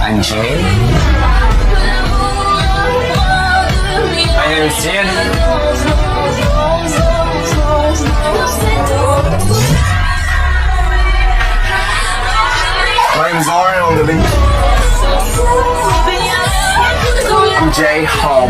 Anjay. My name is Jin. My name is Lauren Olivin. I'm Jay Hall.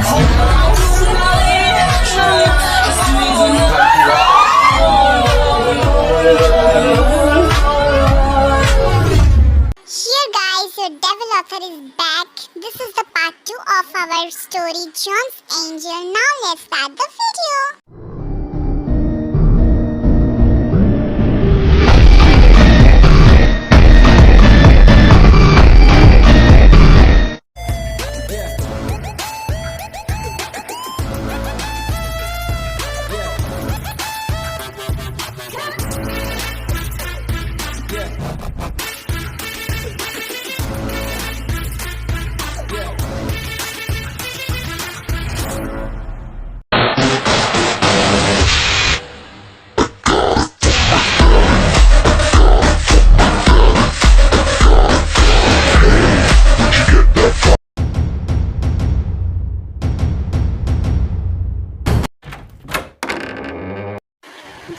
Here guys, your devil author is back. This is the part 2 of our story John's Angel. Now let's start the video.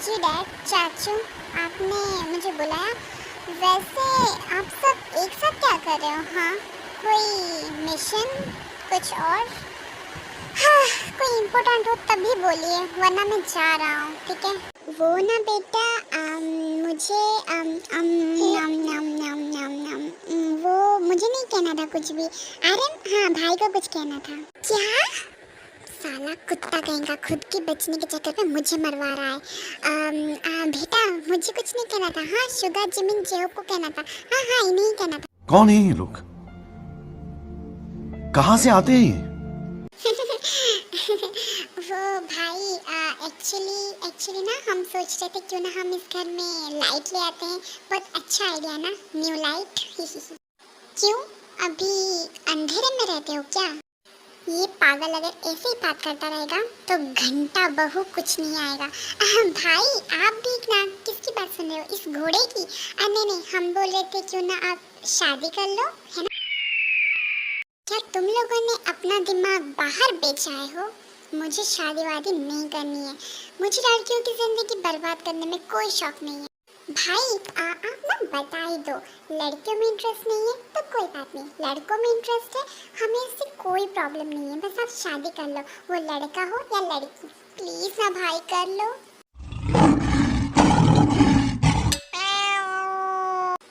जी dad, चाचू, आपने मुझे बुलाया। वैसे आप सब एक साथ क्या कर रहे हो? हाँ, कोई मिशन, कुछ और? हाँ, कोई इम्पोर्टेंट हो तभी बोलिए, वरना मैं जा रहा हूँ, ठीक है? वो ना बेटा, मुझे नम नम नम नम नम वो मुझे नहीं कहना था कुछ भी। अरे हाँ, भाई को कुछ कहना था। क्या? साला कुत्ता कहेगा, खुद की बचने के चक्कर में मुझे मरवा रहा है। बेटा, मुझे कुछ नहीं कहना था। हाँ, शुगर जिमिन जेहो को कहना था। हाँ हाँ, इन्हें कहना था। कौन है ये लोग? कहाँ से आते हैं ये? वो भाई, एक्चुअली ना हम सोच रहे थे क्यों ना हम इस घर में लाइट ले आते हैं। बहुत अच्छा आइडिया ना, न्यू लाइट। क्यों, अभी अंधेरे में रहते हो क्या? ये पागल अगर ऐसे ही बात करता रहेगा तो घंटा बहु कुछ नहीं आएगा। भाई, आप भी ना किसकी बात सुन रहे हो? इस घोड़े की? नहीं, हम बोल रहे थे क्यों ना आप शादी कर लो, है ना? क्या तुम लोगों ने अपना दिमाग बाहर बेच आए हो? मुझे शादी वादी नहीं करनी है। मुझे लड़कियों की जिंदगी बर्बाद करने में कोई शौक नहीं है। भाई, आप ना बता ही दो। लड़कियों में इंटरेस्ट नहीं है तो कोई बात नहीं, लड़कों में इंटरेस्ट है, हमें इससे कोई प्रॉब्लम नहीं है। बस आप शादी कर लो, वो लड़का हो या लड़की। प्लीज ना भाई, कर लो।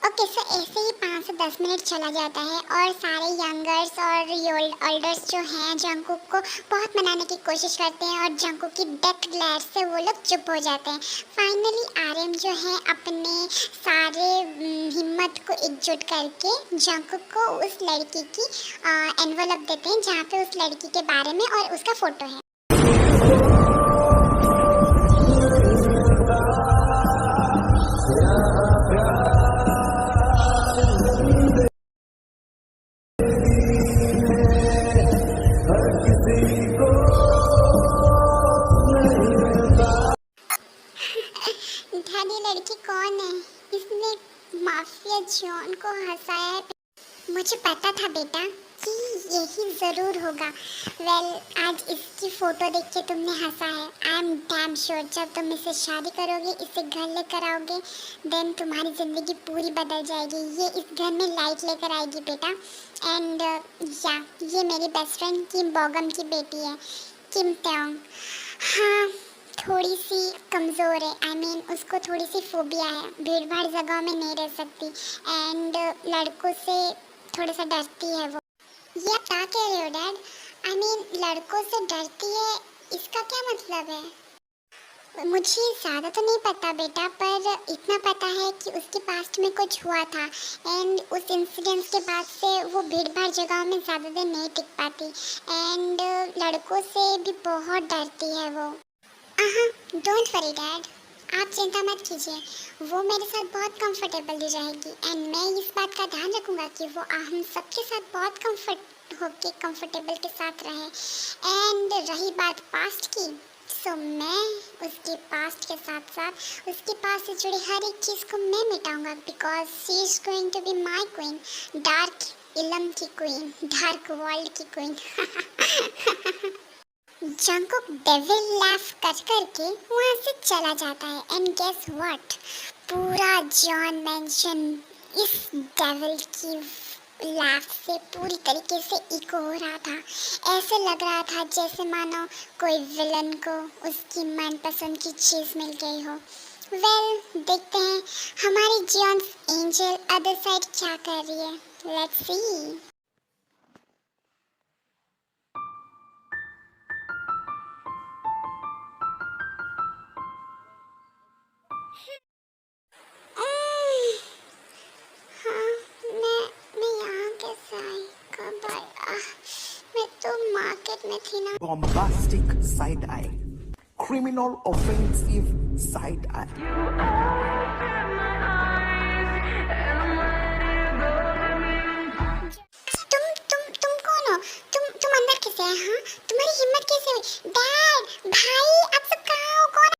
ओके, सो ऐसे ही 5 से 10 मिनट चला जाता है और सारे यंगर्स और ओल्डर्स जो हैं जंकुक को बहुत मनाने की कोशिश करते हैं और जंकुक की डेथ ग्लेयर से वो लोग चुप हो जाते हैं। फाइनली आर्यन जो है अपने सारे हिम्मत को एकजुट करके जंकुक को उस लड़की की एनवलप देते हैं जहाँ पे उस लड़की के बारे में और उसका फोटो है। धनी लड़की कौन है? इसने माफिया जॉन को हंसाया है। मुझे पता था बेटा कि यही ज़रूर होगा। वेल, आज इसकी फ़ोटो देख के तुमने हंसा है। आई एम डैम श्योर जब तुम इससे शादी करोगे, इसे घर लेकर आओगे, देन तुम्हारी ज़िंदगी पूरी बदल जाएगी। ये इस घर में लाइट लेकर आएगी बेटा। एंड या ये मेरी बेस्ट फ्रेंड किम बॉगम की बेटी है, किम तेओंग। हाँ, थोड़ी सी कमज़ोर है। आई मीन उसको थोड़ी सी फोबिया है, भीड़ भाड़ जगह में नहीं रह सकती एंड लड़कों से थोड़ा सा डरती है वो। ये आप क्या कह रहे हो डैड? आई मीन लड़कों से डरती है, इसका क्या मतलब है? मुझे ज़्यादा तो नहीं पता बेटा, पर इतना पता है कि उसके पास्ट में कुछ हुआ था एंड उस इंसिडेंट के बाद से वो भीड़ भाड़ जगहों में ज़्यादा देर नहीं टिक पाती एंड लड़कों से भी बहुत डरती है वो। डोंट वरी डैड, आप चिंता मत कीजिए, वो मेरे साथ बहुत कंफर्टेबल रहेगी एंड मैं इस बात का ध्यान रखूँगा कि वो हम सबके साथ बहुत कंफर्टेबल के साथ रहे। एंड रही बात पास्ट की, सो मैं उसके पास्ट के साथ साथ उसके पास से जुड़ी हर एक चीज़ को मैं मिटाऊंगा, because she is going to be my queen, dark इलम की क्वीन, डार्क वर्ल्ड की क्वीन। जंकुक डेविल लाफ कर करके वहाँ से चला जाता है एंड गेस व्हाट, पूरा जॉन मेंशन इस डेविल की लाफ से पूरी तरीके से इको हो रहा था। ऐसे लग रहा था जैसे मानो कोई विलन को उसकी मनपसंद की चीज़ मिल गई हो। वेल देखते हैं हमारी जॉन्स एंजल अदर साइड क्या कर रही है। Let's see. मैं तो मार्केट में थी ना। Bombastic side eye, criminal offensive side eye. तुम कौन हो? तुम अंदर कैसे आए? हाँ, तुम्हारी हिम्मत कैसे हुई? डैड, भाई, आप सब कहाँ हो? कौन?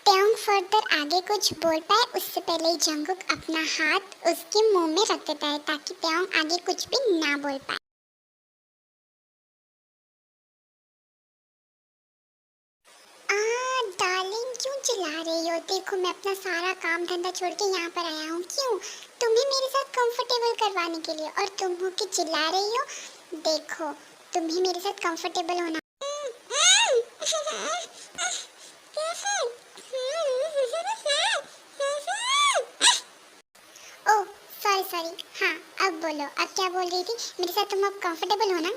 ट्योंग फर्दर आगे कुछ बोल पाए उससे पहले ही जंगकुक अपना हाथ उसके मुंह में रख देता है ताकि ट्योंग आगे कुछ भी ना बोल पाए। डार्लिंग क्यों चिल्ला रही हो? देखो मैं अपना सारा काम धंधा छोड़ के यहाँ पर आया हूँ। क्यों? तुम्हें मेरे साथ कंफर्टेबल करवाने के लिए, और तुम हो कि चिल्ला रही हो? देखो तुम्हें मेरे साथ कंफर्टेबल होना। ओह सॉरी, हाँ अब बोलो, अब क्या बोल रही थी? मेरे साथ तुम अब कंफर्टेबल हो ना?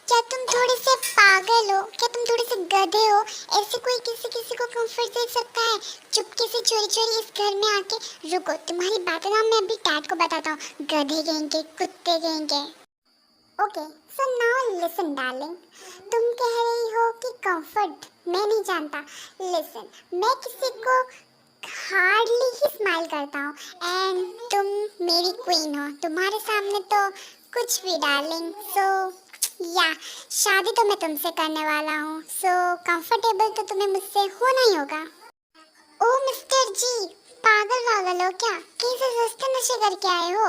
क्या तुम थोड़े से पागल हो? क्या तुम थोड़े से गधे हो? ऐसे कोई किसी को कंफर्ट दे सकता है? चुपके से चोरी इस घर में आके। रुको, तुम्हारी बातें ना मैं अभी डैड को बताता हूँ। गधे कहेंगे, कुत्ते कहेंगे। Okay so now listen darling, तुम कह रही हो कि कंफर्ट मैं नहीं जानता। लिसन, मैं किसी को हार्डली ही स्माइल करता हूँ एंड तुम मेरी क्वीन हो। तुम्हारे सामने तो कुछ भी डार्लिंग। सो या शादी तो मैं तुमसे करने वाला हूँ, सो कंफर्टेबल तो तुम्हें मुझसे होना ही होगा। ओ मिस्टर जी, पागल हो क्या? कैसे सस्ते नशे करके आए हो?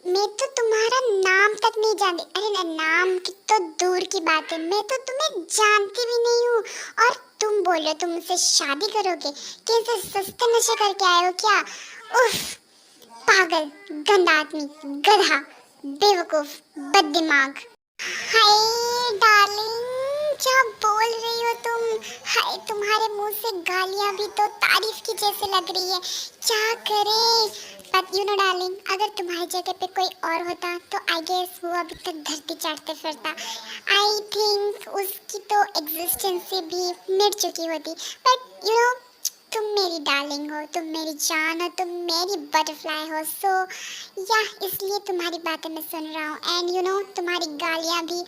मैं तो तुम्हारा नाम तक नहीं जानती। अरे नाम की तो दूर की बात है, मैं तो तुम्हें जानती भी नहीं हूँ और तुम बोलो तुम मुझसे शादी करोगे? कैसे सस्ते नशे करके आए हो क्या? उफ, पागल, गंदा आदमी, गधा, बेवकूफ, बददिमाग। हाय डार्लिंग, क्या बोल रही हो तुम? हाय, तुम्हारे मुंह से गालियां भी तो तारीफ की जैसे लग रही है। क्या करे? बट यू नो डार्लिंग, अगर तुम्हारी जगह पे कोई और होता तो आई गेस वो अभी तक धरती चाटते फिरता। आई थिंक उसकी तो एग्जिस्टेंस से भी मिट चुकी होती। बट यू नो, तुम मेरी डार्लिंग हो, तुम मेरी जान हो, तुम मेरी बटरफ्लाई हो। सो या इसलिए तुम्हारी बातें मैं सुन रहा हूँ एंड यू नो तुम्हारी गालियाँ भी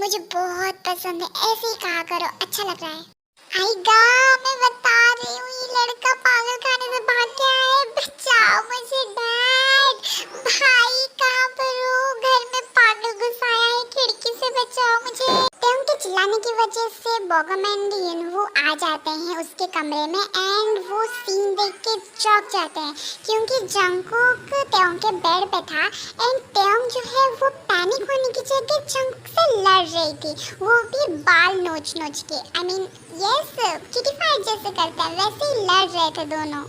मुझे बहुत पसंद है। ऐसे ही कहा करो, अच्छा लग रहा है। आईगा, मैं बता रही हूँ ये लड़का पागल खाने से भाग के आया है। बचाओ मुझे डैड। भाई कहाँ पर हो? घर में पागल घुस आया है, खिड़की से बचाओ मुझे। उनके चिल्लाने की वजह से बॉगम एंड यिनवू आ जाते हैं उसके कमरे में एंड वो सीन देख के चौंक जाते हैं क्योंकि जंगकुक तेओंग के बेड पे था एंड तेओंग जो है वो पैनिक होने की जगह जंगकुक से लड़ रही थी, वो भी बाल नोच के। I mean yes, kitty fight जैसे करते हैं वैसे ही लड़ रहे थे दोनों।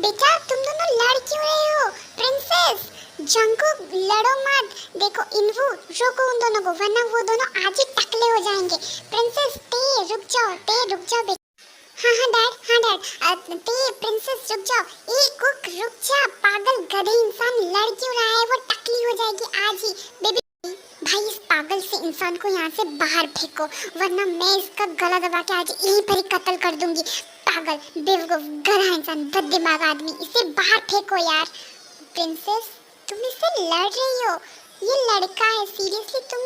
बेटा तुम दोनों लड़ क्यों रहे हो? प्रिंसेस जंगकुक लड़ो मत। देखो इनवू, रोको उन दोनों को वरना वो दोनों आज ही टकले हो जाएंगे। प्रिंसेस ते रुक जाओ बेटा। हाँ डैड ते प्रिंसेस रुक जाओ। ए कुक रुक जा, पागल गधे इंसान लड़ क्यों रहा है? वो टकली हो जाएगी आज ही। बेबी भाई इस पागल से इंसान को यहाँ से बाहर फेंको वरना मैं इसका गला दबा के आज यहीं पर ही कत्ल कर दूंगी। पागल, बेवकूफ, गधा इंसान, बददिमाग आदमी, इसे बाहर फेंको यार। प्रिंसेस तुम इससे लड़ रही हो? ये लड़का है, सीरियसली तुम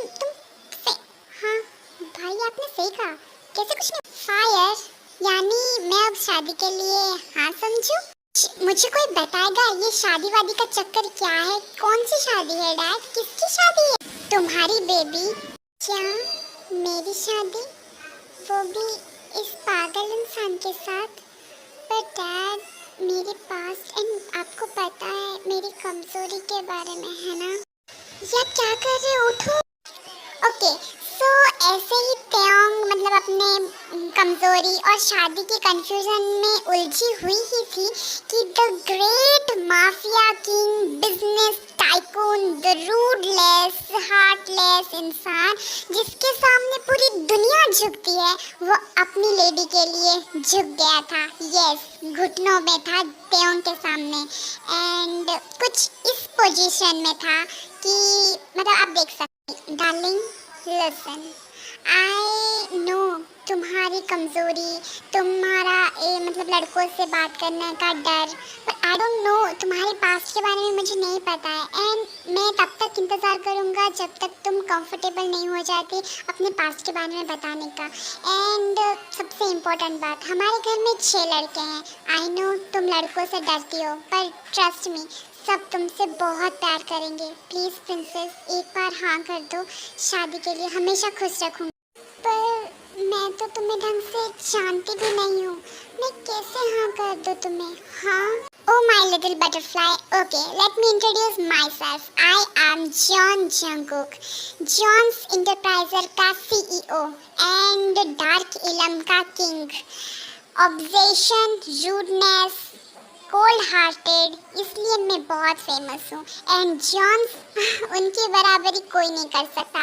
हाँ भाई आपने सही कहा। कैसे कुछ नहीं फायर, यानी मैं अब शादी के लिए हाँ समझूं? मुझे कोई बताएगा ये शादी वादी का चक्कर क्या है? कौन सी शादी है डैड? किसकी शादी है? तुम्हारी बेबी। क्या मेरी शादी? वो भी इस पागल इंसान के साथ। पर डैड, मेरे पास्ट एंड आपको पता है मेरी कमजोरी के बारे में, है ना? या क्या कर रहे हो? उठो। ओके, सो ऐसे ही त्योंग मतलब अपने कमजोरी और शादी के कंफ्यूजन में उलझी हुई ही थी कि the great mafia king, business tycoon, the ruthless, heartless इंसान जिसके सामने पूरी दुनिया झुकती है, वो अपनी लेडी के लिए झुक गया था। यस, घुटनों में था त्योंग के सामने एंड कुछ इस पोजीशन में था कि मतलब आप देख सकते हैं। डार्लिंग लिसन, आई नो तुम्हारी कमज़ोरी, तुम्हारा मतलब लड़कों से बात करने का डर, पर आई डोंट नो, तुम्हारे पास्ट के बारे में मुझे नहीं पता है एंड मैं तब तक इंतज़ार करूँगा जब तक तुम कंफर्टेबल नहीं हो जाती अपने पास्ट के बारे में बताने का। एंड सबसे इम्पोर्टेंट बात, हमारे घर में 6 लड़के हैं। आई नो तुम लड़कों से डरती हो, पर ट्रस्ट मी, सब तुमसे बहुत प्यार करेंगे। प्लीज़ प्रिंसेस, एक बार हाँ कर दो, शादी के लिए हमेशा खुश रखूँगी। पर मैं तो तुम्हें ढंग से जानती भी नहीं हूँ, मैं कैसे हाँ कर दूँ तुम्हें? हाँ? Oh my little butterfly. Okay, let me introduce myself. I am John Jungkook, John's Enterpriser का CEO and Dark Ilm का King. Obsession, rudeness, cold hearted, इसलिए मैं बहुत फेमस हूँ एंड जॉन्स उनकी बराबरी कोई नहीं कर सकता।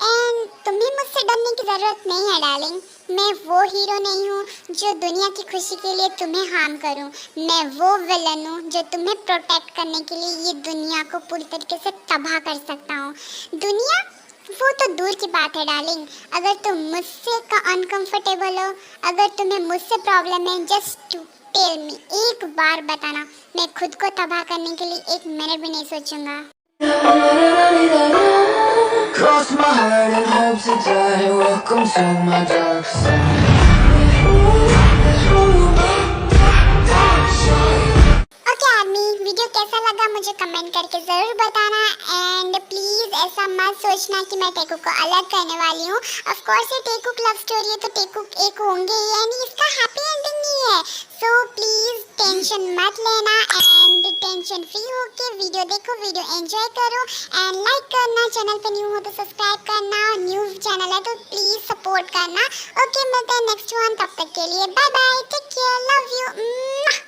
एंड तुम्हें मुझसे डरने की ज़रूरत नहीं है डार्लिंग, मैं वो हीरो नहीं हूँ जो दुनिया की खुशी के लिए तुम्हें हार्म करूँ, मैं वो विलन हूँ जो तुम्हें प्रोटेक्ट करने के लिए ये दुनिया को पूरी तरीके से तबाह कर सकता हूँ। दुनिया वो तो दूर की बात है डार्लिंग, अगर तुम मुझसे अनकंफर्टेबल हो, अगर तुम्हें मुझसे प्रॉब्लम है, जस्ट टेल मी, एक बार बताना, मैं खुद को तबाह करने के लिए 1 मिनट भी नहीं सोचूंगा। Cross my heart and hope to die. Welcome to my dark side. Okay आदमी, वीडियो कैसा लगा मुझे कमेंट करके ज़रूर बताना एंड प्लीज़ ऐसा मत सोचना कि मैं टेकू को अलग करने वाली हूँ। ऑफ कोर्स ये टेकू लव स्टोरी है तो टेकू एक होंगे ही एंड इसका हैप्पी एंडिंग नहीं है, सो प्लीज़ टेंशन मत लेना एंड टेंशन फ्री होके वीडियो देखो, वीडियो एंजॉय करो एंड लाइक करना, चैनल पे न्यू हो तो सब्सक्राइब करना, न्यू चैनल है तो प्लीज़ सपोर्ट करना। ओके, मिलते हैं नेक्स्ट वन, तब तक के लिए bye bye, take care, love you.